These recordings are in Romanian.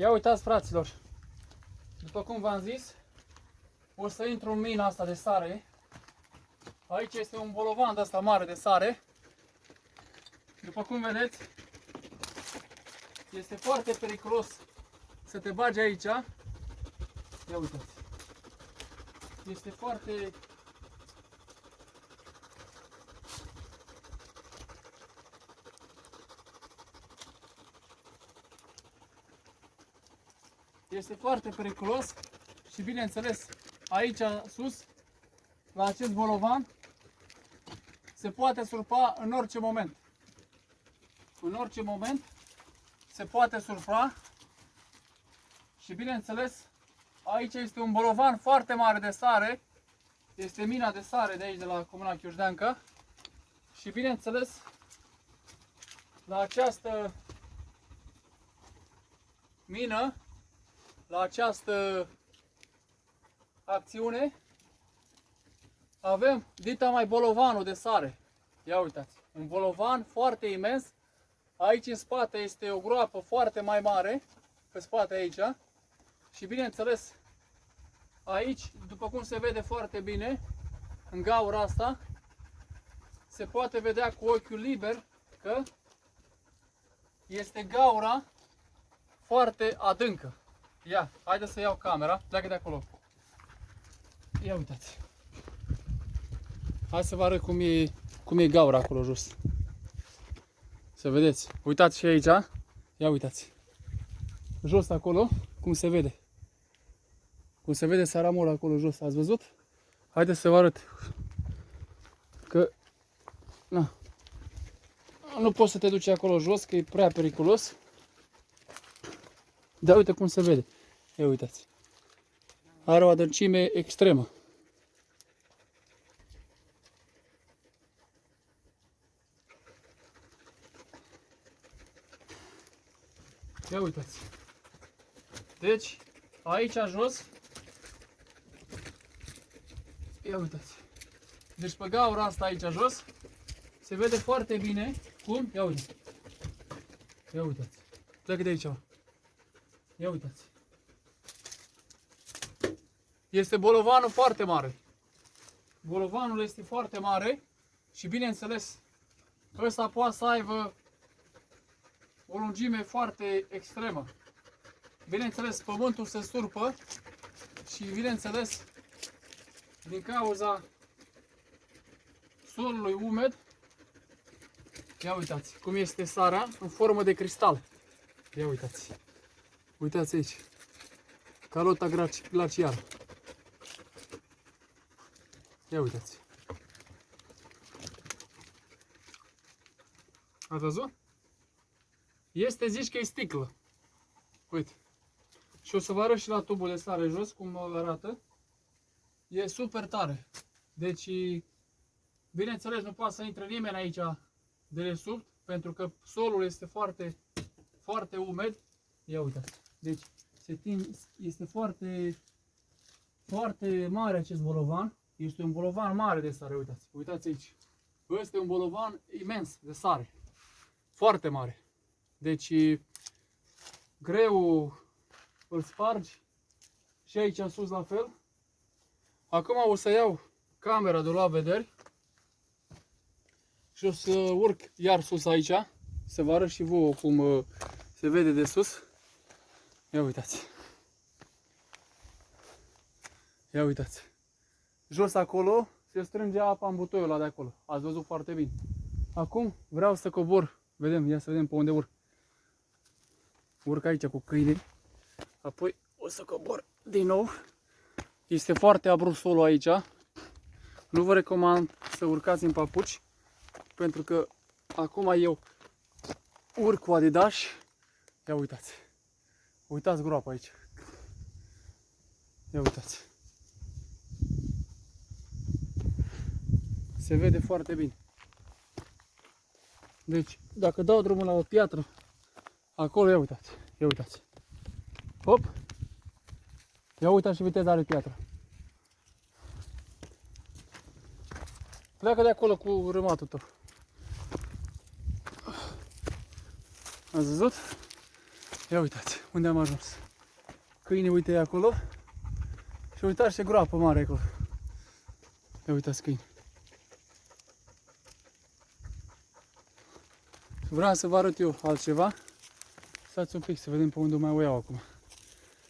Ia uitați, fraților, după cum v-am zis, o să intru în mina asta de sare. Aici este un bolovan de asta mare de sare. După cum vedeți, este foarte periculos să te bagi aici. Ia uitați. Este foarte... Este foarte periculos și bineînțeles aici sus, la acest bolovan, se poate surpa în orice moment. În orice moment se poate surpa și bineînțeles aici este un bolovan foarte mare de sare. Este mina de sare de aici, de la Comuna Chiușdeancă. Și bineînțeles la această mină, la această acțiune, avem dita mai bolovanul de sare. Ia uitați, un bolovan foarte imens. Aici în spate este o groapă foarte mai mare, pe spate aici. Și bineînțeles, aici, după cum se vede foarte bine, în gaura asta, se poate vedea cu ochiul liber că este gaura foarte adâncă. Ia, haideți să iau camera, pleacă de acolo. Ia uitați. Hai să vă arăt cum e gaura acolo jos. Să vedeți. Uitați și aici. Ia uitați. Jos acolo, cum se vede. Cum se vede saramul acolo jos. Ați văzut? Haideți să vă arăt. Că... Na. Nu poți să te duci acolo jos, că e prea periculos. Dar uite cum se vede. Ia uitați. Are o adâncime extremă. Ia uitați. Deci, aici jos. Ia uitați. Deci pe gaura asta aici jos se vede foarte bine cum. Ia uitați. Ia uitați. Pleacă de aici. Ia uitați. Este bolovanul foarte mare. Bolovanul este foarte mare și bineînțeles ăsta poate să aibă o lungime foarte extremă. Bineînțeles pământul se surpă și bineînțeles din cauza solului umed. Ia uitați cum este sarea în formă de cristal. Ia uitați. Uitați aici. Calota glaciară. Ia uitați. Ați văzut? Este, zici că e sticlă. Uite. Și o să vă arăt și la tubul de sare jos cum arată. E super tare. Deci, bineînțeles, nu poate să intre nimeni aici de desubt, pentru că solul este foarte, foarte umed. Ia uitați. Deci, este foarte, foarte mare acest bolovan. Este un bolovan mare de sare, uitați. Uitați aici. Este un bolovan imens de sare. Foarte mare. Deci, greu îl spargi. Și aici în sus la fel. Acum o să iau camera de luat vederi. Și o să urc iar sus aici. Să vă arăt și vouă cum se vede de sus. Ia uitați. Ia uitați. Jos acolo se strânge apa în butoiul ăla de acolo. Ați văzut foarte bine. Acum vreau să cobor. Vedem, ia să vedem pe unde urc. Urc aici cu câine. Apoi o să cobor din nou. Este foarte abrupt solul aici. Nu vă recomand să urcați în papuci. Pentru că acum eu urc cu Adidas. Ia uitați. Uitați groapa aici. Ia uitați. Se vede foarte bine. Deci, dacă dau drumul la o piatră, acolo, ia uitați. Ia uitați. Hop. Ia uitați și viteza are piatra. Pleacă de acolo cu râmatul tău. Ați văzut? Ia uitați unde am ajuns. Câinii, uite, e acolo. Și uitați ce groapă mare acolo. Ia uitați câini. Vreau să vă arăt eu altceva. Stați un pic să vedem pe unde mai o iau acum.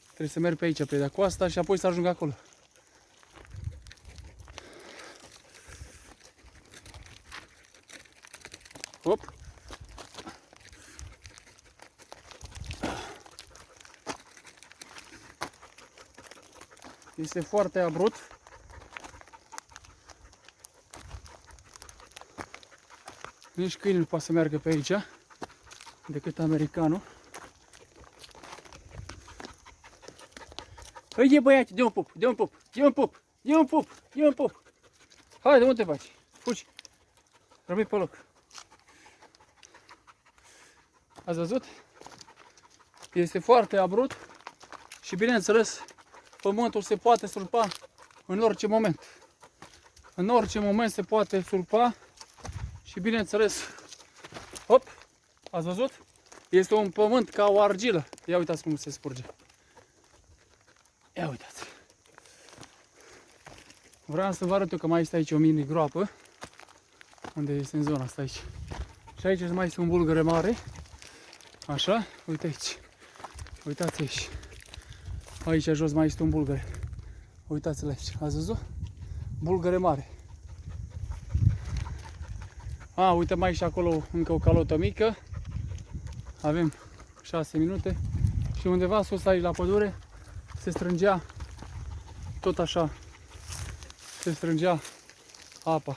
Trebuie să merg pe aici, pe de coasta și apoi să ajung acolo. Hop! Este foarte abrupt. Nici câinii nu poate să meargă pe aici, decât americanul. Uite băiați, dă un pup, dă un pup, dă un pup, dă un pup, dă un pup. Hai, de unde te faci? Fugi. Rămâi pe loc. Ați văzut? Este foarte abrupt și bineînțeles pământul se poate surpa în orice moment. În orice moment se poate surpa și bineînțeles, hop, ați văzut? Este un pământ ca o argilă. Ia uitați cum se spurge. Ia uitați. Vreau să vă arăt eu că mai este aici o mini groapă. Unde este în zona asta aici. Și aici mai este un bulgăre mare. Așa, uite aici. Uitați aici. Aici jos mai este un bulgăre. Uitați-l aici. Ați văzut? Bulgăre mare. A, uite mai și acolo încă o calotă mică. Avem 6 minute. Și undeva sus aici la pădure se strângea tot așa. Se strângea apa.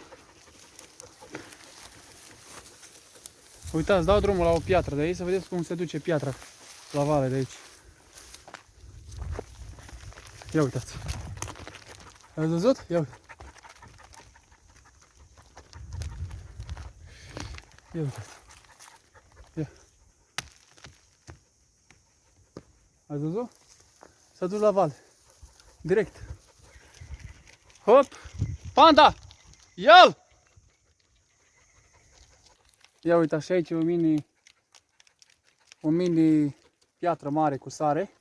Uitați, dau drumul la o piatră de aici să vedeți cum se duce piatra la vale de aici. Ia uitați. Ați văzut? Ia uite. Ia uitați. Ia. Ați văzut? S-a dus la vale. Direct. Hop! Panda! Ia-l! Ia uitați, și aici e o mini piatră mare cu sare.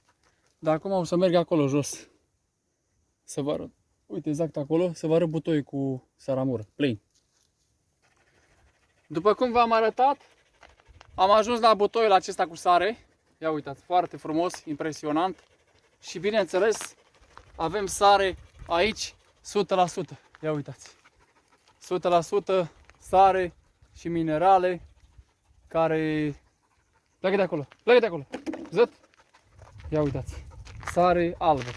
Dar acum o să merg acolo jos. Să vă arăt. Uite, exact acolo, să vă arăt butoi cu saramură, plin. După cum v-am arătat, am ajuns la butoiul acesta cu sare. Ia uitați, foarte frumos, impresionant. Și bineînțeles, avem sare aici 100%. Ia uitați. 100% sare și minerale care... Pleacă de acolo, pleacă de acolo. Zăt. Ia uitați. Sare albă.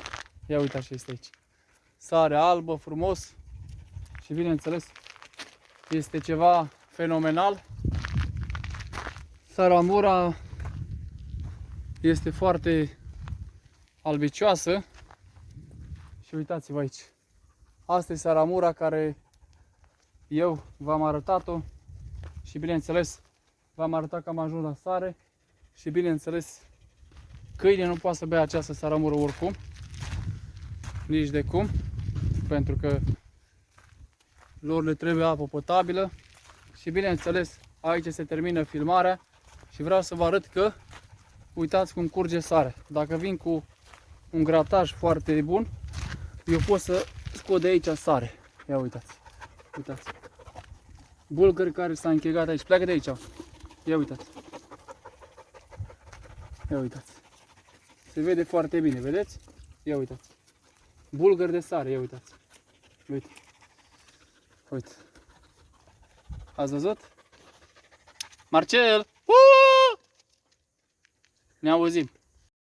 Ia uitați ce este aici. Sare albă, frumos. Și bineînțeles, este ceva fenomenal. Saramura este foarte albicioasă. Și uitați-vă aici. Asta e saramura care eu v-am arătat-o. Și bineînțeles, v-am arătat că am ajuns la sare. Și bineînțeles, câinii nu poate să bea această saramură oricum. Nici de cum. Pentru că lor le trebuie apă potabilă. Și bineînțeles, aici se termină filmarea. Și vreau să vă arăt că uitați cum curge sare. Dacă vin cu un grataj foarte bun, eu pot să scot de aici sare. Ia uitați. Uitați. Bulgări care s-a închegat aici. Pleacă de aici. Ia uitați. Ia uitați. Se vede foarte bine, vedeți? Ia uitați. Bulgări de sare, ia uitați. Uite. Uite. Ați văzut? Marcel! Ne auzim.